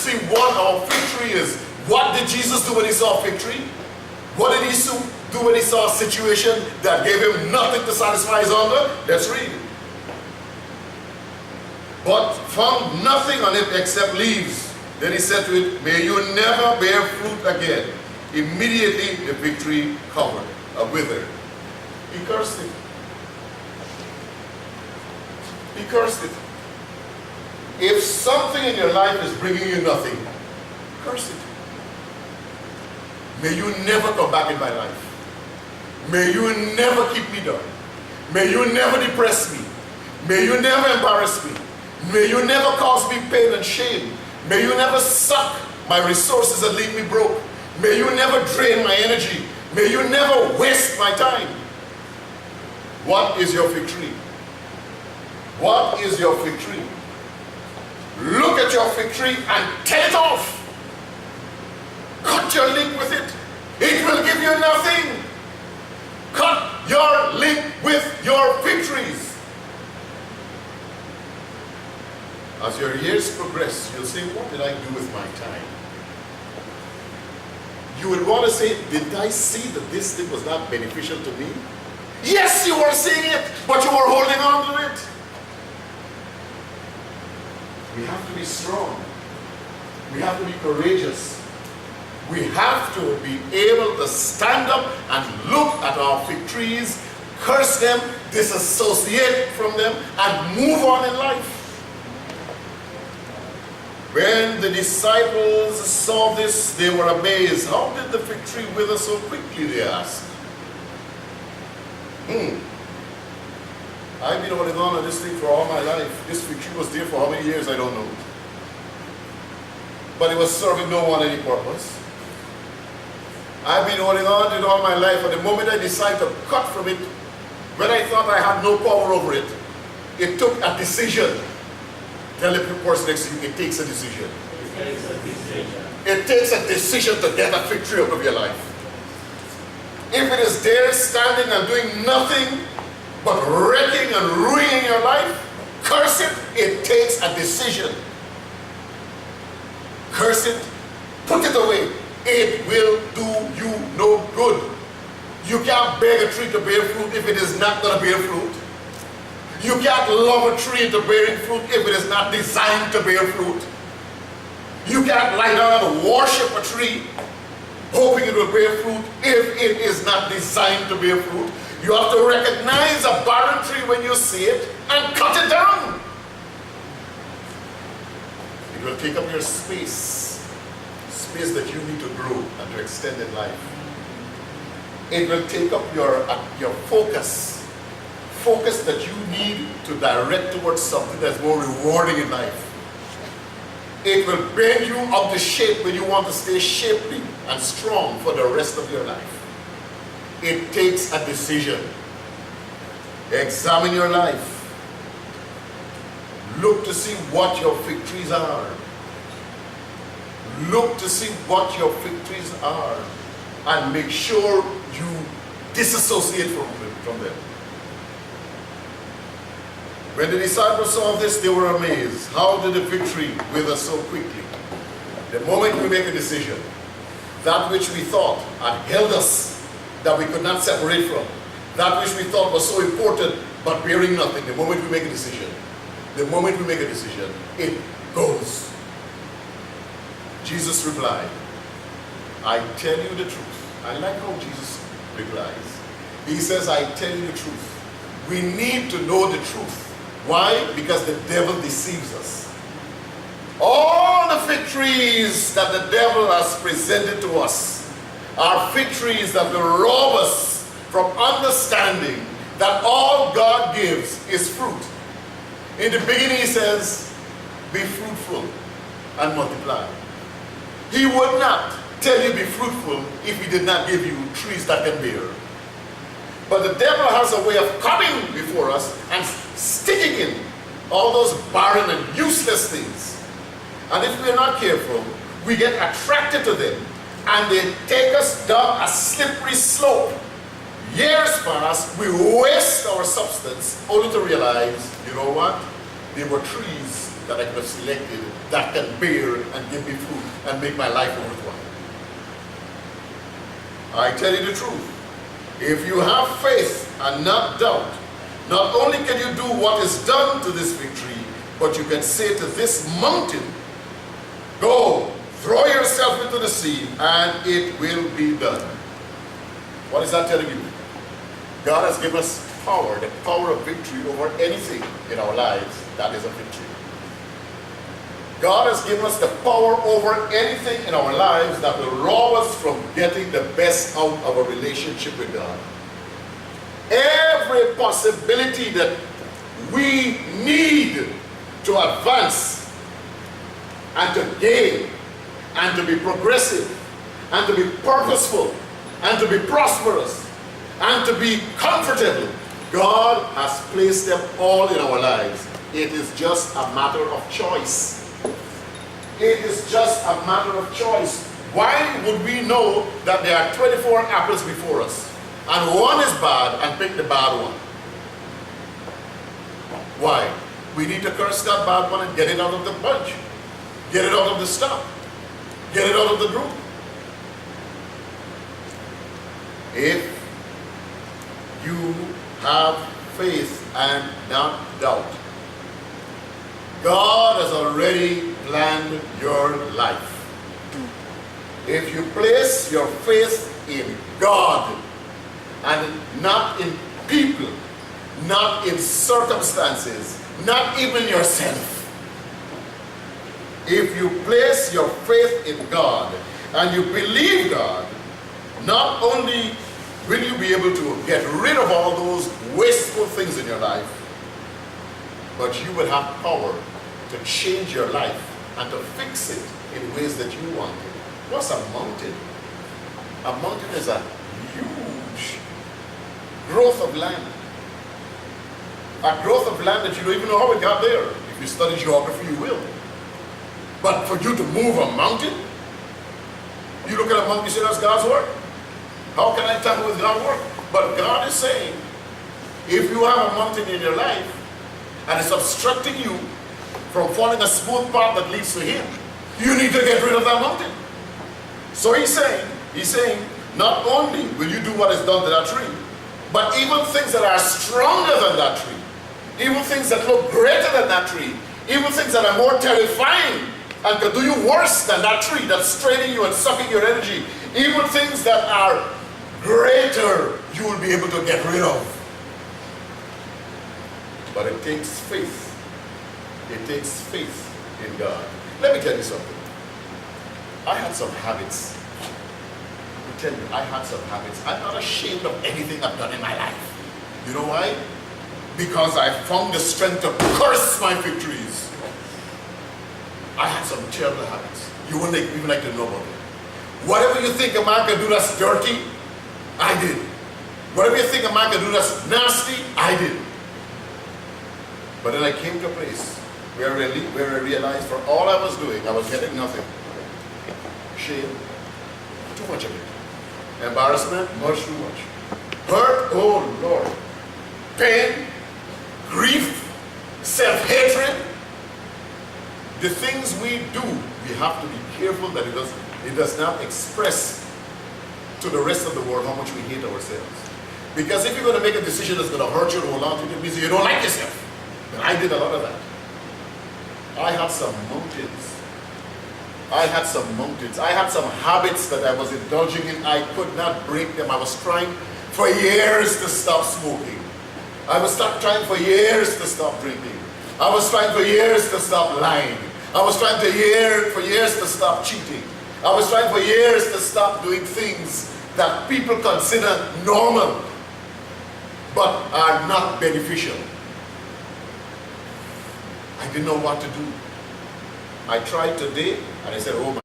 see what our victory is. What did Jesus do when he saw victory? What did he do when he saw a situation that gave him nothing to satisfy his hunger? Let's read it. But found nothing on it except leaves. Then he said to it, may you never bear fruit again. Immediately the fig tree covered, withered. He cursed it. He cursed it. If something in your life is bringing you nothing, curse it. May you never come back in my life. May you never keep me down. May you never depress me. May you never embarrass me. May you never cause me pain and shame. May you never suck my resources and leave me broke. May you never drain my energy. May you never waste my time. What is your fig tree? What is your fig tree? Look at your fig tree and tear it off. Cut your link with it. It will give you nothing. Cut your link with your fig trees. As your years progress, you'll say, what did I do with my time? You would want to say, did I see that this thing was not beneficial to me? Yes, you were seeing it, but you were holding on to it. We have to be strong. We have to be courageous. We have to be able to stand up and look at our fig trees, curse them, disassociate from them, and move on in life. When the disciples saw this, they were amazed. How did the fig tree wither so quickly, they asked. I've been holding on to this thing for all my life. This fig tree was there for how many years, I don't know. But it was serving no one any purpose. I've been holding on to it all my life, and the moment I decided to cut from it, when I thought I had no power over it, it took a decision. Tell the person next to you, it takes a decision. It takes a decision. It takes a decision to get a fig tree out of your life. If it is there standing and doing nothing but wrecking and ruining your life, curse it. It takes a decision. Curse it. Put it away. It will do you no good. You can't beg a tree to bear fruit if it is not going to bear fruit. You can't love a tree into bearing fruit if it is not designed to bear fruit. You can't lie down and worship a tree hoping it will bear fruit if it is not designed to bear fruit. You have to recognize a barren tree when you see it and cut it down. It will take up your space that you need to grow and to extend in life. It will take up your focus that you need to direct towards something that's more rewarding in life. It will bend you up to shape when you want to stay shapely and strong for the rest of your life. It takes a decision. Examine your life. Look to see what your fig trees are. Look to see what your fig trees are, and make sure you disassociate from them. When the disciples saw this, they were amazed. How did the fig tree wither so quickly? The moment we make a decision, that which we thought had held us, that we could not separate from, that which we thought was so important, but bearing nothing, the moment we make a decision, it goes. Jesus replied, I tell you the truth. I like how Jesus replies. He says, I tell you the truth. We need to know the truth. Why? Because the devil deceives us. All the fig trees that the devil has presented to us are fig trees that will rob us from understanding that all God gives is fruit. In the beginning he says, be fruitful and multiply. He would not tell you be fruitful if he did not give you trees that can bear. But the devil has a way of coming before us and sticking in all those barren and useless things. And if we're not careful, we get attracted to them and they take us down a slippery slope. Years pass, we waste our substance only to realize, you know what? They were trees that I could have selected that can bear and give me fruit and make my life worthwhile. I tell you the truth. If you have faith and not doubt, not only can you do what is done to this victory, but you can say to this mountain, go, throw yourself into the sea, and it will be done. What is that telling you? God has given us power, the power of victory over anything in our lives. That is a victory. God has given us the power over anything in our lives that will rob us from getting the best out of a relationship with God. Every possibility that we need to advance and to gain and to be progressive and to be purposeful and to be prosperous and to be comfortable, God has placed them all in our lives. It is just a matter of choice. It is just a matter of choice. Why would we know that there are 24 apples before us and one is bad and pick the bad one? Why? We need to curse that bad one and get it out of the bunch. Get it out of the stock. Get it out of the group. If you have faith and not doubt, God has already planned your life. If you place your faith in God and not in people, not in circumstances, not even yourself. If you place your faith in God and you believe God, not only will you be able to get rid of all those wasteful things in your life, but you will have power to change your life and to fix it in ways that you want it. What's a mountain? A mountain is a huge growth of land. A growth of land that you don't even know how it got there. If you study geography, you will. But for you to move a mountain, you look at a mountain, you say that's God's work. How can I tamper with God's work? But God is saying, if you have a mountain in your life and it's obstructing you from following a smooth path that leads to Him, you need to get rid of that mountain. So He's saying, not only will you do what is done to that tree, but even things that are stronger than that tree, even things that look greater than that tree, even things that are more terrifying and could do you worse than that tree that's straining you and sucking your energy, even things that are greater, you will be able to get rid of. But it takes faith. It takes faith in God. Let me tell you something. I had some habits. Let me tell you, I had some habits. I'm not ashamed of anything I've done in my life. You know why? Because I found the strength to curse my victories. I had some terrible habits. You wouldn't even like to know about it. Whatever you think a man can do that's dirty, I did. Whatever you think a man can do that's nasty, I did. But then I came to a place where I realized for all I was doing, I was getting nothing. Shame, too much of it. Embarrassment, much too much. Hurt, oh Lord. Pain, grief, self-hatred. The things we do, we have to be careful that it does not express to the rest of the world how much we hate ourselves. Because if you're going to make a decision that's going to hurt you and hold on to it, it means you don't like yourself. And I did a lot of that. I had some mountains. I had some habits that I was indulging in. I could not break them. I was trying for years to stop smoking. I was trying for years to stop drinking. I was trying for years to stop lying. I was trying for years to stop cheating. I was trying for years to stop doing things that people consider normal but are not beneficial. I didn't know what to do. I tried today and I said, oh my